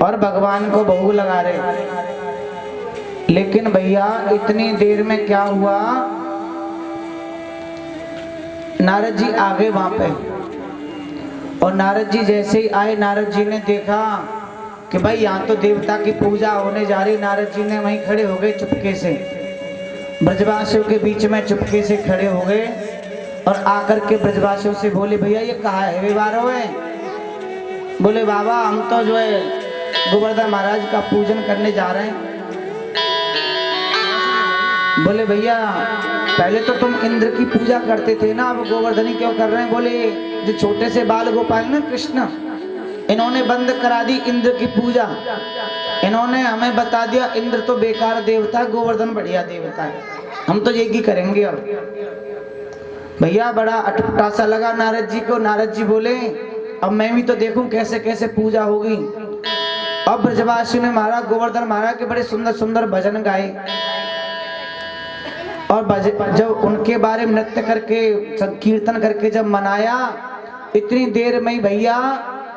और भगवान को भोग लगा रहे। लेकिन भैया इतनी देर में क्या हुआ, नारद जी आ गए वहां पे। और नारद जी जैसे ही आए, नारद जी ने देखा कि भाई यहाँ तो देवता की पूजा होने जा रही। नारद जी ने वहीं खड़े हो गए चुपके से, ब्रजवासियों के बीच में चुपके से खड़े हो गए और आकर के ब्रजवासियों से बोले, भैया ये कहाँ है व्यवहार है? बोले बाबा हम तो जो है गोवर्धन महाराज का पूजन करने जा रहे हैं। बोले भैया पहले तो तुम इंद्र की पूजा करते थे ना, अब गोवर्धनी क्यों कर रहे हैं? बोले जो छोटे से बाल गोपाल ना कृष्ण, इन्होंने बंद करा दी इंद्र की पूजा। इन्होंने हमें बता दिया इंद्र तो बेकार देवता, गोवर्धन बढ़िया देवता है, हम तो यही करेंगे। अब भैया बड़ा अटपटा सा लगा नारद जी को। नारद जी बोले अब मैं भी तो देखूं कैसे कैसे पूजा होगी। अब ब्रजवासियों ने महाराज गोवर्धन महाराज के बड़े सुंदर सुंदर भजन गाए और जब उनके बारे में नृत्य करके कीर्तन करके जब मनाया, इतनी देर में भैया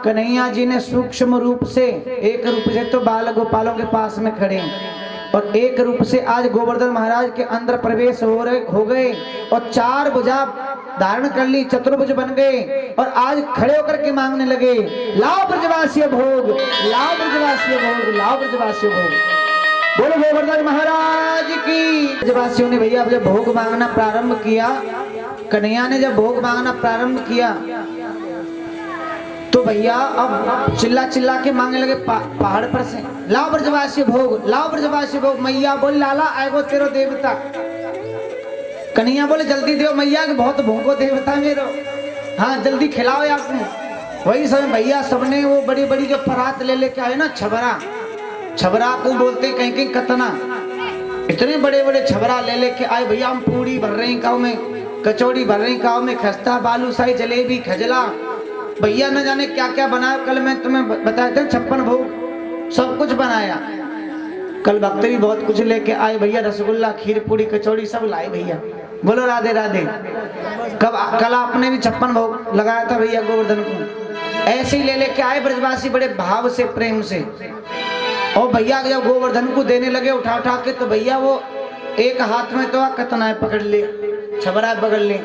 कन्हैया जी ने सूक्ष्म रूप से, एक रूप से तो बाल गोपालों के पास में खड़े और एक रूप से आज गोवर्धन महाराज के अंदर प्रवेश हो गए और 4 भुजा धारण कर ली, चतुर्भुज बन गए और आज खड़े होकर के मांगने लगे, लाओ ब्रजवासी भोग, लाओ ब्रजवासी भोग, लाओ ब्रजवासी भोग। बोलो गोवर्धन महाराज की। ब्रजवासियों ने भैया जब भोग मांगना प्रारंभ किया, कन्हैया ने जब भोग मांगना प्रारंभ किया तो भैया अब चिल्ला चिल्ला के मांगने लगे पहाड़ पर से, लाओ ब्रजवासी भोग, लाओ ब्रजवासी भोग। मैया बोले लाला आएगो तेरो देवता। कन्हैया बोले जल्दी दो मैया के बहुत भूखो देवता मेरो, हाँ जल्दी खिलाओ आपको। वही समय भैया सबने वो बड़ी बड़ी जो परात ले लेके आए ना, छबरा, छबरा को बोलते कहीं कहीं कतना, इतने बड़े बड़े छबरा ले लेके आए भैया। हम पूड़ी भर रहे काव में, कचौड़ी भर रही काव में, खस्ता बालूशाही जलेबी खजला, भैया न जाने क्या क्या बनाया। कल मैं तुम्हें बताया था 56 भोग सब कुछ बनाया। कल भक्त भी बहुत कुछ लेके आए भैया, रसगुल्ला खीर पूड़ी कचौड़ी सब लाए भैया। बोलो राधे राधे। कल आपने भी 56 भोग लगाया था भैया गोवर्धन को। ऐसे ही ले लेके आए ब्रजवासी बड़े भाव से प्रेम से। और भैया जब गोवर्धन को देने लगे उठा उठा के, तो भैया वो एक हाथ में तो कतनाए पकड़ ले, छबरा पकड़ ले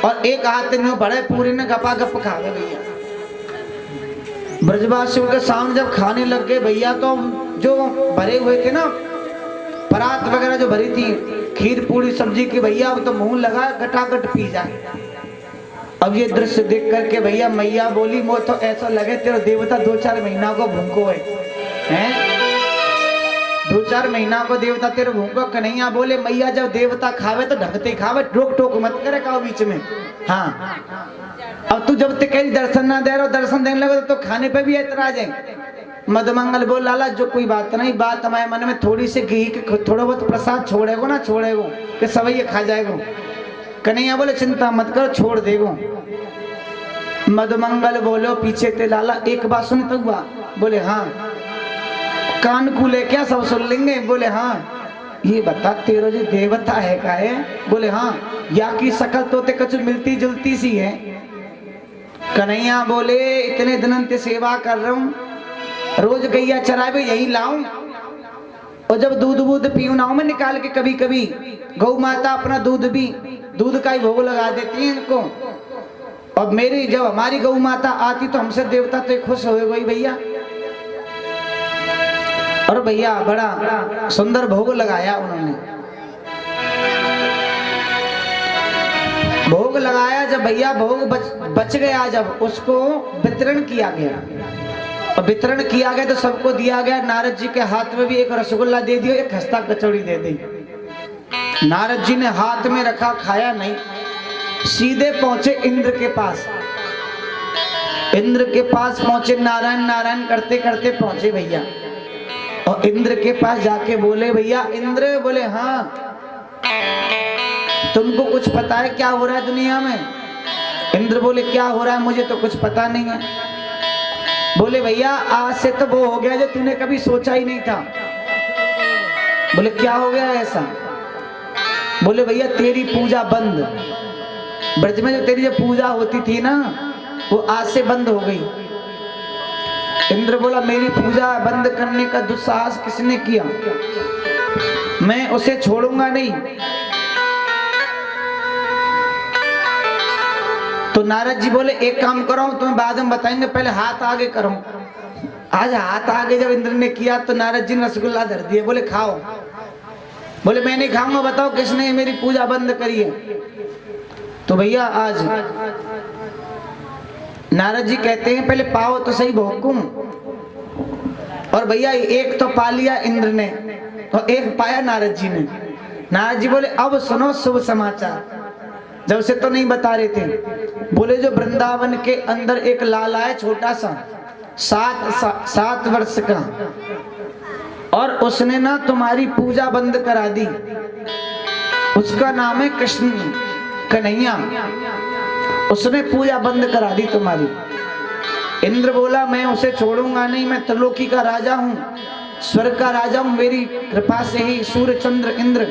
और एक हाथ में बड़े पूरी ने गपा गप खा गए भैया। ब्रजवासियों के सामने जब खाने लग गए भैया, तो जो भरे हुए थे ना परात वगैरह जो भरी थी खीर पूरी सब्जी की, भैया तो मुंह लगा गटागट पी जाए। अब ये दृश्य देख करके भैया मैया बोली, मो तो ऐसा लगे तेरा देवता 2-4 महीना को भूखो है 2-4 महीना को देवता तेरे भूखो। कन्हैया बोले मैया जब देवता खावे तो ढकते खावे, रोक टोक मत करे का बीच में। हाँ अब तू जब तक कहीं दर्शन ना दे रहा, दर्शन देने लगे तो खाने पे भी ऐतराज है। मधुमंगल बोल लाला जो कोई बात नहीं, बात हमारे मन में थोड़ी सी घी के थोड़ा बहुत प्रसाद छोड़ेगो ना, छोड़ेगो कि सब ये खा जाएगो। कन्हैया बोले चिंता मत करो छोड़ देगो। मधुमंगल बोलो पीछे ते लाला एक बात सुन तो हुआ? बोले हाँ। कान खुले क्या सब सुन लेंगे? बोले हाँ। ये बता तेरा जो देवता है का है? बोले हाँ। या की शकल तो ते कुछ मिलती जुलती सी है। कन्हैया बोले इतने दिन ते सेवा कर रहा हूँ, रोज गैया चरावे यही लाऊं और जब दूध वूध पीऊं ना मैं निकाल के, कभी कभी गौ माता अपना दूध का ही भोग लगा देती है इनको। और मेरी जब हमारी गौ माता आती तो हमसे देवता तो खुश हो गई भैया। और भैया बड़ा सुंदर भोग लगाया उन्होंने। भोग लगाया जब भैया भोग बच गया, जब उसको वितरण किया गया और वितरण किया गया तो सबको दिया गया। नारद जी के हाथ में भी एक रसगुल्ला दे दिया, एक खस्ता कचौड़ी दे दी। नारद जी ने हाथ में रखा, खाया नहीं, सीधे पहुंचे इंद्र के पास। इंद्र के पास पहुंचे, नारायण नारायण करते करते पहुंचे भैया। और इंद्र के पास जाके बोले भैया, इंद्र बोले हाँ तुमको कुछ पता है क्या हो रहा है दुनिया में? इंद्र बोले क्या हो रहा है, मुझे तो कुछ पता नहीं है। बोले भैया आज से तो वो हो गया जो तूने कभी सोचा ही नहीं था। बोले क्या हो गया ऐसा? बोले भैया तेरी पूजा बंद, ब्रज में जो तेरी जो पूजा होती थी ना वो आज से बंद हो गई। इंद्र बोला मेरी पूजा बंद करने का दुस्साहस किसने किया, मैं उसे छोड़ूंगा नहीं। तो नारद जी बोले एक काम करो, तुम्हें बाद में बताएंगे, पहले हाथ आगे करो। आज हाथ आगे जब इंद्र ने किया तो नारद जी ने रसगुल्ला धर दिए, बोले खाओ। बोले मैं नहीं खाऊंगा, बताओ किसने मेरी पूजा बंद करी है। तो भैया आज नारद जी कहते हैं पहले पाओ तो सही बहुकुम। और भैया एक तो पा लिया इंद्र ने, तो एक पाया नारद जी ने। नारद जी बोले अब सुनो शुभ समाचार, जब से तो नहीं बता रहे थे। बोले जो वृंदावन के अंदर एक लाला है छोटा सा, 7 वर्ष का, और उसने ना तुम्हारी पूजा बंद करा दी। उसका नाम है कृष्ण कन्हैया, उसने पूजा बंद करा दी तुम्हारी। इंद्र बोला मैं उसे छोड़ूंगा नहीं, मैं त्रिलोकी का राजा हूँ, स्वर्ग का राजा हूँ। मेरी कृपा से ही सूर्य चंद्र इंद्र,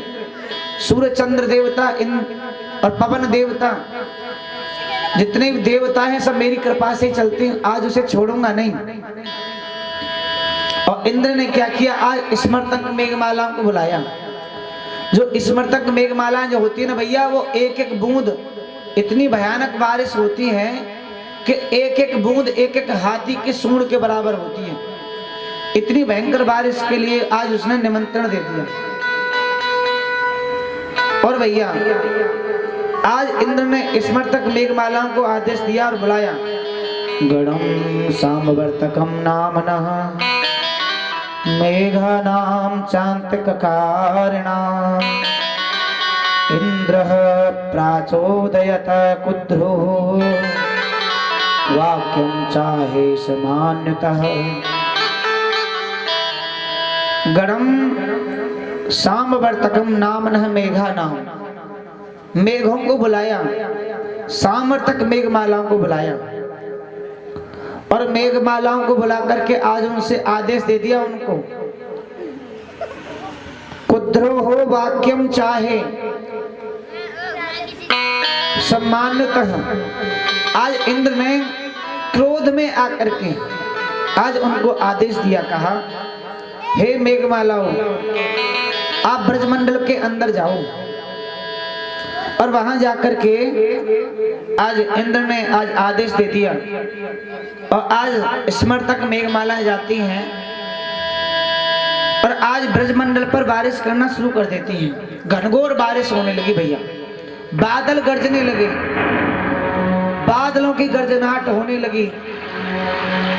सूर्य चंद्र देवता और पवन देवता, जितने भी देवता हैं सब मेरी कृपा से चलते हैं, आज उसे छोड़ूंगा नहीं। और इंद्र ने क्या किया, आज स्मर्तक मेघमाला को बुलाया। जो स्मर्तक मेघमाला जो होती है ना भैया, वो एक एक बूंद इतनी भयानक बारिश होती है कि एक एक बूंद एक एक हाथी के सूंड के बराबर होती है। इतनी भयंकर बारिश के लिए आज उसने निमंत्रण दे दिया। और भैया आज इंद्र ने स्मर्तक मेघमाला को आदेश दिया और बुलाया। गणम सामवर्तकम नामनः मेघानां चान्तिककारिणाम् इंद्रः प्राचोदयत कुद्रो वाक्यं चाहे समान्यतः। गणम सामवर्तकम नामनः मेघानां, मेघों को बुलाया, सामवर्तक मेघमालाओं को बुलाया। और मेघमालाओं को बुला करके आज उनसे आदेश दे दिया उनको, कुद्रो हो वाक्यम चाहे सम्मानतः। आज इंद्र ने क्रोध में आकर के आज उनको आदेश दिया, कहा हे मेघमालाओं आप ब्रजमंडल के अंदर जाओ। और वहां जाकर के आज इंद्र ने आज आदेश दे दिया और आज स्मर्तक मेघमाला जाती हैं और आज ब्रजमंडल पर बारिश करना शुरू कर देती हैं। घनघोर बारिश होने लगी भैया, बादल गरजने लगे, बादलों की गर्जनाहट होने लगी।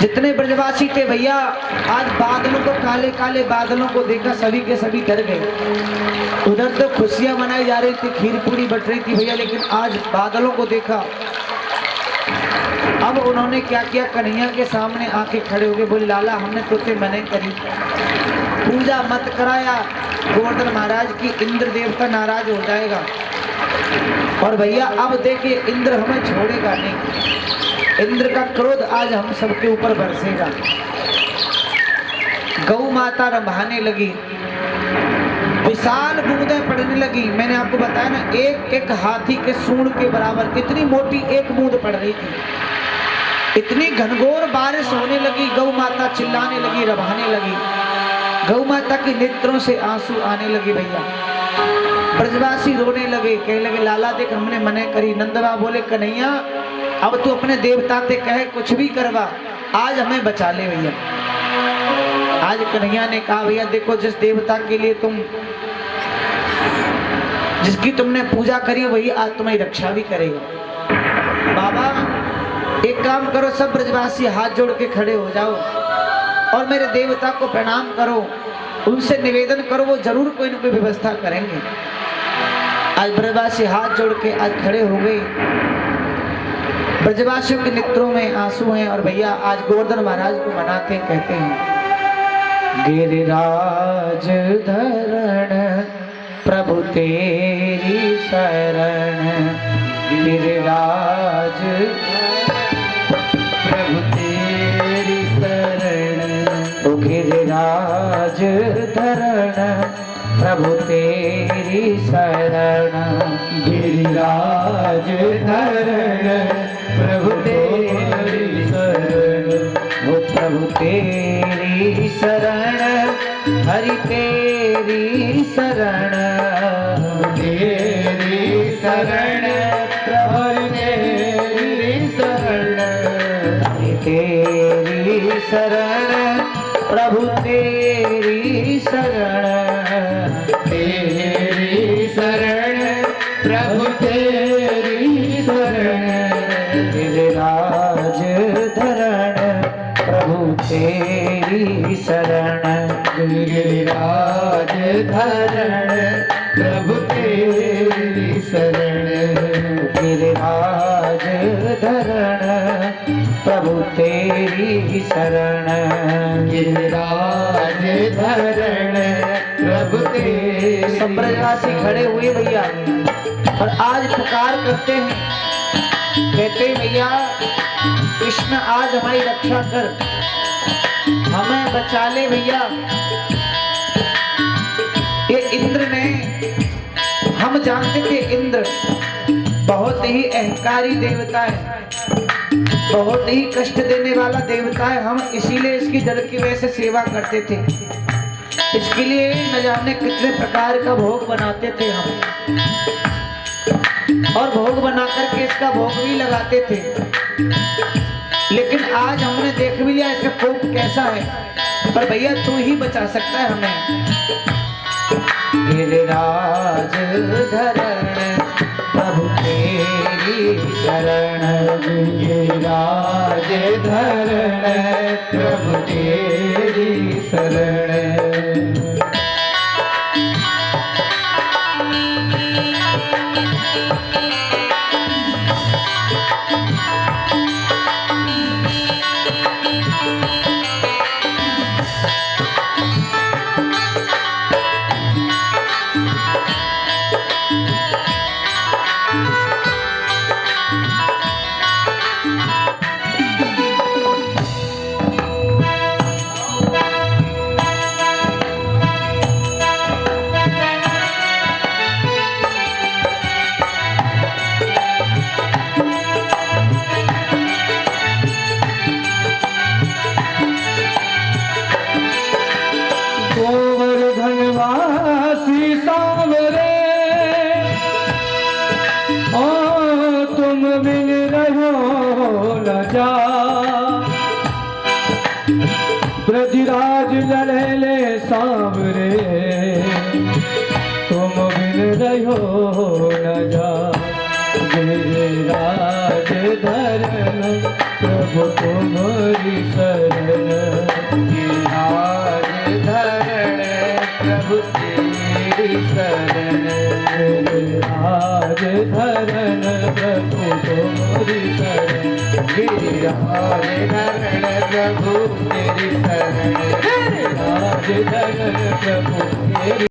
जितने ब्रजवासी थे भैया आज बादलों को, काले काले बादलों को देखा सभी के सभी डर गए। उधर तो खुशियां मनाई जा रही थी, खीर पूरी बट रही थी भैया, लेकिन आज बादलों को देखा। अब उन्होंने क्या किया, कन्हैया के सामने आके खड़े हो गए, बोले लाला हमने तुझसे मना करी, पूजा मत कराया गोवर्धन महाराज की, इंद्र देवता नाराज हो जाएगा। और भैया अब देखिए इंद्र हमें छोड़ेगा नहीं, इंद्र का क्रोध आज हम सबके ऊपर बरसेगा। गौ माता रंभाने लगी, विशाल बूंदें पड़ने लगी। मैंने आपको बताया ना, एक एक हाथी के सूंड के बराबर इतनी मोटी एक बूंद पड़ रही थी। इतनी घनघोर बारिश होने लगी, गौ माता चिल्लाने लगी, रंभाने लगी, गौ माता के नेत्रों से आंसू आने लगे भैया। ब्रजवासी रोने लगे, कहने लगे लाला देख हमने मना करी। नंदबा बोले कन्हैया अब तू अपने देवता से कहे कुछ भी करवा, आज हमें बचा ले भैया। आज कन्हैया ने कहा भैया देखो जिस देवता के लिए जिसकी तुमने पूजा करी वही आज तुम्हारी रक्षा भी करेगा। बाबा एक काम करो, सब ब्रजवासी हाथ जोड़ के खड़े हो जाओ और मेरे देवता को प्रणाम करो, उनसे निवेदन करो, वो जरूर कोई न कोई व्यवस्था करेंगे। आज ब्रजवासी हाथ जोड़ के आज खड़े हो गए। ब्रजवासियों के नेत्रों में आंसू हैं और भैया आज गोवर्धन महाराज को मनाते कहते हैं गिरिराज धरण प्रभु तेरी शरण, गिरिराज प्रभु तेरी शरण, ओ गिरिराज धरण प्रभु तेरी शरण, गिरिराज धरण प्रभु तेरी शरण, ओ प्रभु तेरी शरण, हरि तेरी शरण, तेरी शरण प्रभु तेरी शरण, हरि तेरी शरण, प्रभु तेरी शरण, तेरी शरण प्रभु तेरी शरण, गिरिराज धरण प्रभु तेरी शरण, गिरिराज धरण प्रभु तेरी शरण, गिरिराज धरण प्रभु तेरी शरण, गिरिराज धरण प्रभु तेरी। सब ब्रजवासी खड़े हुए भैया और आज पुकार करते हैं, कहते हैं भैया कृष्ण आज हमारी रक्षा कर, हमें बचा ले भैया। ये इंद्र ने, हम जानते थे इंद्र बहुत ही अहंकारी देवता है, बहुत ही कष्ट देने वाला देवता है, हम इसीलिए इसकी डर की वजह से सेवा करते थे, इसके लिए न जाने कितने प्रकार का भोग बनाते थे हम, और भोग बना करके इसका भोग भी लगाते थे। लेकिन आज हमने देख भी लिया इसका कोप कैसा है, पर भैया तू ही बचा सकता है हमें। गिरिराज धरण प्रभु तेरी शरण, गिरिराज धरण प्रभु तेरी शरण, गोवर्धनवासी सांवरे ओ तुम बिन रहो न जा, ब्रजराज लड़ले सांवरे तुम बिन रहो न जा, गिरिराज धरण प्रभु तुम्हारी शरण, गिरिराज धरण प्रभु तेरी शरण, गिरिराज धरण प्रभु तुम्हारी शरण, गिरिराज धरण प्रभु तेरी शरण, गिरिराज धरण प्रभु तेरी